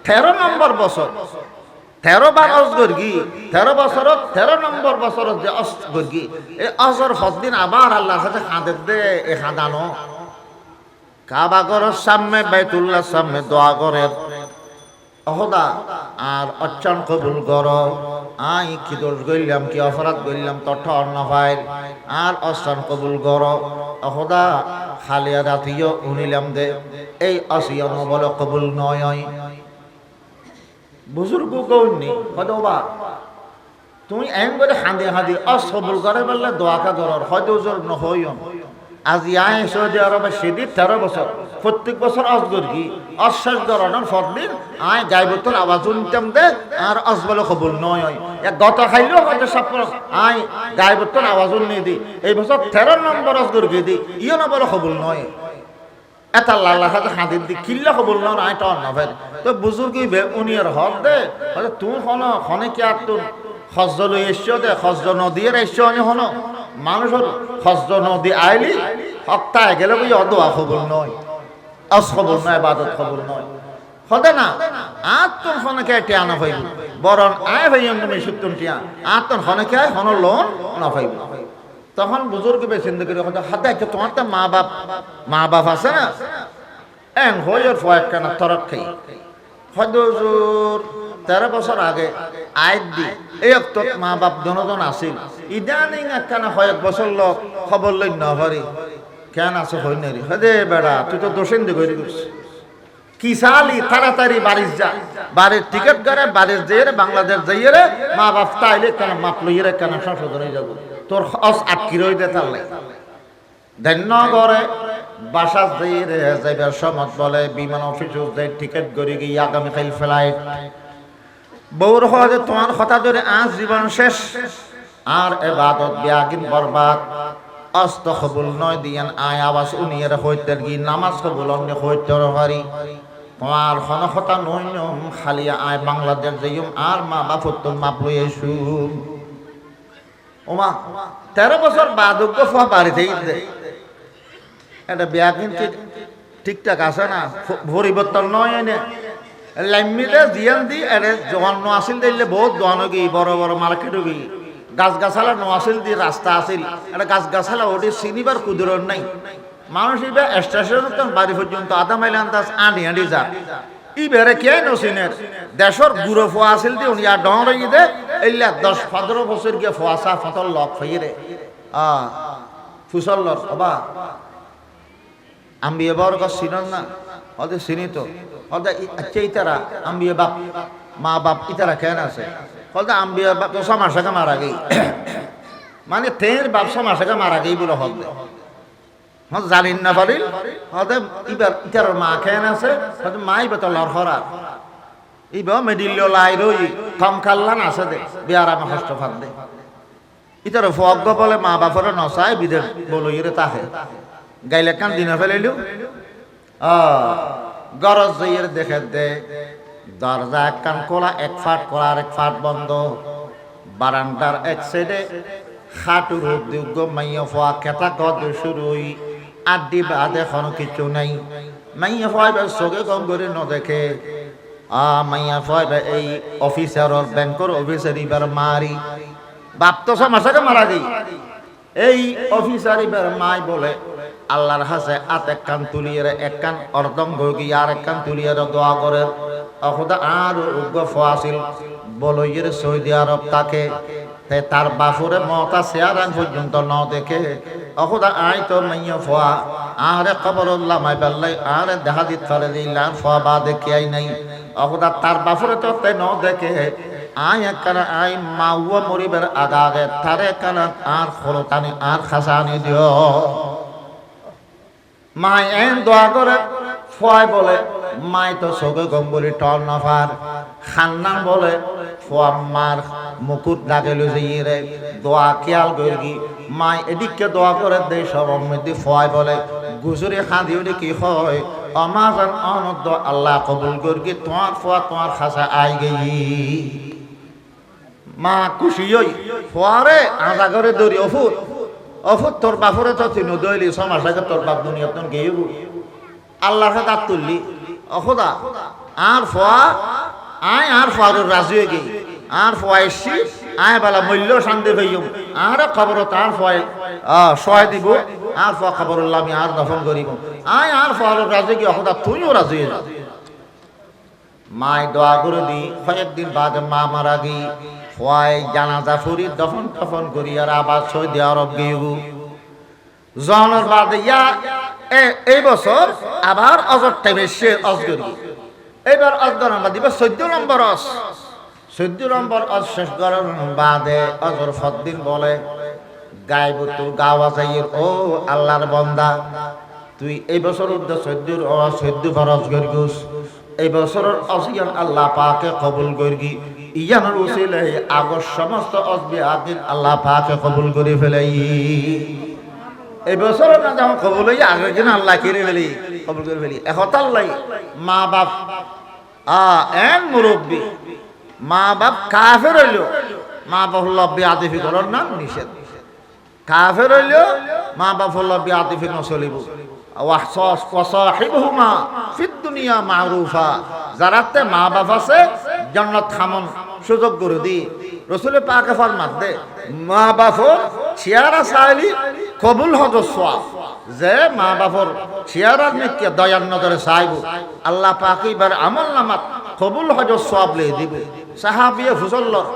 13 নম্বর বছর 13 বার অজগরগি 13 বছরত 13 নম্বর বছরত যে অজগরগি এই অজর ফদ্দিন আবার আল্লাহর সাথে কাঁদের দে এ খাদানো কাবা ঘরের সামনে বাইতুল্লাহ সামনে দোয়া করে অহদা আর অচ্ছন কবুল করো আই কি দোষ গইলাম কি অপরাধ গইলাম তঠ অন্য ভাই আর অচ্ছন কবুল করো অহদা খালিয়া রাতিও উনিলাম দে এই অসিয়ন বলে কবুল নয় বুজুর্গ কৌনি কদবা তুমি এম করে হাঁদি হাঁদি অসবল করে বললে দোয়াকা করর হয়তো জোর নহইও আজি আয় সৌদি আরবে সেদিন 13 বছর প্রত্যেক বছর অজগর কি অশ্বাস ধরনের ফরদিন আয় গাইবতল আওয়াজ উনতাম দে আর অজবল কবুল নয় এক গত খাইলেও হয়তো সব আয় গাইবতল আওয়াজ উনি দি এই বছর 13 নম্বর অজগর কি দি ইও না বলে কবুল নয় এটা আল্লাহ হাতে হাঁদির দি কিল্লা কবুল নয় আয় টন না ফের তো বুজুর্গি বে উনির হক দে তুই হনে কি আর তুই খজ্জ লই এসছো দে খজ্জ নদীর এসছো অনি হনো মানুষের খজ্জ নদী আইলি সপ্তাহে গেলে বুঝি অদোয়া কবুল নয় অসবল নয় বাদত কবুল নয় হতে না আর তোর হনেকে টিয়া না পাইব বরং আয় ভাই তুমি সুতন টিয়া আর তোর হনেকে আয় হন লোন না পাইব তখন বুজুর্গ বেচিন্দ করে হাতে একটা তোমার তো মা বাপ আছে না এন হই ওর ফয়েক কেন তরক খাই হয়তো 13 বছর আগে আয় দি এই অক্ত মা বাপ দনজন আসিল ইদানিং একখানা কয়েক বছর লোক খবর লই না পারি কেন আছে হই নারি হদে বেড়া তুই তো দোষেন দি করি কি সালি তাড়াতাড়ি বাড়ির যা বাড়ির টিকিট করে বাড়ির যেয়ে বাংলাদেশ যাইয়ে রে মা বাপ তাইলে কেন মাপ লইয়ে রে কেন সংশোধনে যাব তোর অস আটকি রই দে তাহলে ধন্য করে বাসা যাইয়ে রে যাইবার সমত বলে বিমান অফিস যাই টিকিট করি গিয়ে আগামীকাল ফ্লাইট বউর হওয়া তোমার কথা ধরে আজ জীবন শেষ আর এবাদত বিয়াগিন বরবাদ অস্ত কবুল নয় দিয়ান আয় আবাস উনিয়ের হইতে গি নামাজ কবুল অন্য হইতে পারি তোমার হনখতা নইনম খালি আয় বাংলাদেশ যাইম আর মা বাপ তোর মাপ লই এসু ওমা 13 বছর বাদক ফা বাড়িতেই দে এটা বিয়াগিন ঠিকঠাক আছে না পরিবর্তন নয় এনে লাইমিতে জিয়ান দি এরে জওয়ান ন আসিল দিলে বহুত দোয়ানো গি বড় বড় মার্কেট গি গাছ গাছালা ন আসিল দি রাস্তা আসিল এটা গাছ গাছালা ওটি চিনিবার কুদরত নাই মানুষ ইবা স্টেশন বাড়ি পর্যন্ত আধা মাইল আন্দাজ আঁটি আঁটি যা ই বেড়ে কে নসিনের দেশর গুড়ো ফোয়া আসিল দি উনি আর ডর দে এইলা 10-15 বছর গিয়ে ফোয়াশা ফতল লক ফইরে ফুসল লক বাবা আমি এবার চিনন না ওদের চিনি তো ওদের আচ্ছা ইতারা আম্বিয়া বাপ মা বাপ ইতারা কেন আছে ওদের আম্বিয়া বাপ তো সমাসাকে মারা গেই মানে তের বাপ সমাসাকে মারা গেই বলে হবে হ্যাঁ জানিন না পারিল ওদের ইবার ইতার মা কেন আছে ওদের মাই বেতল হরার ইবার মেডিল লাই রই থম খাল্লান আছে দে বিয়ার আমি হস্ত ফাঁক দে ইতার ফগ বলে মা বাপের নসায় বিদের বলো ইরে তাহে গাইলে কান দিনে ফেলাইলু গরজ যাইয়ের দেখে দে দরজা এক কান খোলা এক ফাট খোলা আর এক ফাট বন্ধ বারান্দার এক সাইডে খাটুর উদ্যোগ মাইয়া ফোয়া খেতা কদ শুরুই আড্ডি বাদে কোনো কিছু নাই মাইয়া ফোয়া চোখে কম করে ন দেখে মাইয়া ফোয়া এই অফিসার ব্যাংকের অফিসার এবার মারি বাপ তো সমাসাকে মারা গেই এই অফিসার এবার মাই বলে আল্লাহর হাসে আত এক কান তুলিয়ে এক কান অর্ধঙ্গ গিয়ে আর এক কান তুলিয়ে দোয়া করে অখুদা আর উগ্র ফোয়াছিল বলইয়ের সৌদি আরব তাকে তার বাফুরে মতা চেয়ারাং পর্যন্ত ন দেখে অখুদা আয় তো মাইয়া ফোয়া আরে খবরুল্লাহ মাই বেল্লাই আরে দেখা দিত পারে যে লান ফোয়া বা দেখে আই নাই অখুদা তার বাফুরে তো তে ন দেখে আয় এক কানা আই মাউয়া মরিবের আগা আগে তারে কানা আর খরতানি আর খাসানি দিও মাই এন দোয়া করে ফয় বলে মাই তো চোখে গম্বরি টল নফার খান্নান বলে ফোয়া মার মুকুট লাগেল যে দোয়া খেয়াল করি মাই এদিকে দোয়া করে দে সব মধ্যে ফয় বলে গুজরি খাঁদি উঠে কি হয় আমার অনদ্দ আল্লাহ কবুল করি তোমার ফোয়া তোমার খাসা আই গেই মা খুশি হই ফোয়ারে আধা করে দৌড়ি অফুত তোর বাপরে তো তুই নদইলি সমাজ আগে তোর বাপ দুনিয়া তোর গেয়ে আল্লাহর হাতে হাত তুললি অখোদা আর ফোয়া আয় আর ফোয়ার রাজি হয়ে গেই আর ফোয়া এসছি আয় বেলা মূল্য শান্তি পাইম আর খবর তার ফয় সয় দিব আর ফোয়া খবর আমি আর দফন করিব আয় আর ফোয়ার রাজি গিয়ে অখোদা তুইও রাজি হয়ে যা মায় দোয়া করে দি কয়েকদিন বাদ মা মারা গই ফয় জানাজা ফুরি দফন টফন করি আর আবার সৌদি আরব গিয়েগু জনের বাদ ইয়া এই বছর আবার অজর টাইমে সে অজ করি এবার অজগর আমরা দিব 14 নম্বর অস 14 নম্বর অজ শেষ করার বাদে অজর ফদ্দিন বলে গায়বতু গাওয়া যাইয়ের ও আল্লাহর বান্দা তুই এই বছর 14 ফরজ গরগুস এই বছরের অসিয়ান আল্লাহ পাকে কবুল করগি ইয়ানোর উসিলাই আগর সমস্ত অজবি আদিন আল্লাহ পাকে কবুল করে ফেলাই এই বছর না যখন কবুল হই আগের দিন আল্লাহ কিনে ফেলি কবুল করে ফেলি একতাল্লাই মা বাপ এন মুরব্বী মা বাপ কাফের হইল মা বাপ লব্বি আতিফি করার নাম নিষেধ কাফের হইল মা বাপ লব্বি আতিফি নচলিব ওয়াসাহিবহুমা ফিদ দুনিয়া মারুফা যারাতে মা বাপ আছে জান্নাত খামন সুযোগ করে দি রাসূল পাকে ফরমাত দে মা বাপর চেহারা চাইলি কবুল হজ সওয়াব যে মা বাপর চেহারার নিকে দয়ার নজরে চাইব আল্লাহ পাক এবার আমল নামাত কবুল হজ সওয়াব লে দিব সাহাবিয়ে ফুজল্লর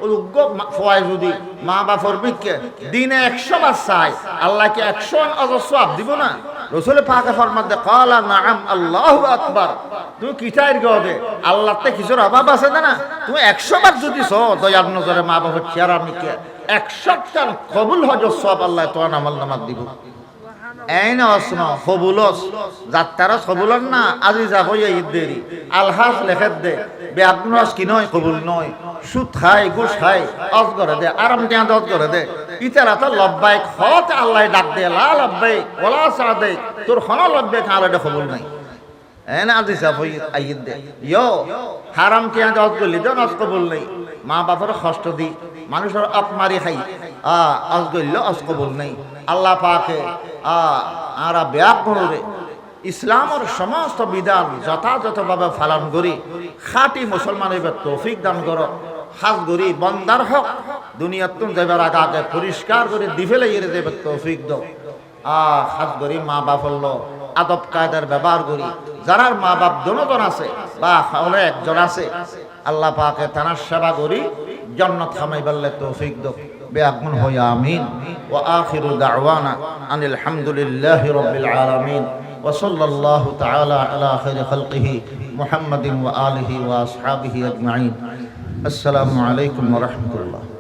উগ্গ ফয় যদি মা বাপর বিকে দিনে 100 বার চাই আল্লাহকে 100 অজ সওয়াব দিব না রাসূল পাক ফরমাত দে ক্বালা নাআম আল্লাহু আকবার তুই কিটাইর গদে আল্লাহতে কিছুর অভাব আছে না তুই 100 বার যদি ছ দয়ার নজরে মা বাপর চেহারা নিকে 100 টার কবুল হজ সওয়াব আল্লাহ তো আমল নামাত দিব আইন অসন কবুলস যাত্রার কবুলন না আজি যা হইয়া ইদেরি আলহাস লেখত দে বেআবনাস কি নয় কবুল নয় সুদ খায় ঘুষ খায় অজ করে দে আরাম দিয়া দজ করে দে ইতারা তো লব্বাইক হত আল্লাহ ডাক দে লা লব্বাইক ওয়ালা সাদেক তোর খনা লব্বাইক আলাদা কবুল নাই এন আজি যা হই আইদ দে ইয়ো হারাম কিয়া দজ করলি তো নজ কবুল নাই মা বাপের কষ্ট দি মানুষের অপমারি খাই অজ করল অজ কবুল নাই আল্লাহ পাকে আরা ব্যাপ করে ইসলামের সমস্ত বিধান যথাযথভাবে পালন করি খাঁটি মুসলমানের তৌফিক দান করো খাস করি বন্দার হক দুনিয়ার তুম যাবার আগে পরিষ্কার করে দিফেলে ইয়ে দেবে তৌফিক দাও খাস করি মা বাপ হল আদব কায়দার ব্যবহার করি যারা মা বাপ দুজন আছে বা হলে একজন আছে আল্লাহ পাকে তানার সেবা করি জান্নাত খামাইবাল্লে তৌফিক দাও بأقمن هو آمين وآخر دعوانا أن الحمد لله رب العالمين وصلى الله تعالى على خير خلقه محمد وآله وأصحابه أجمعين السلام عليكم ورحمة الله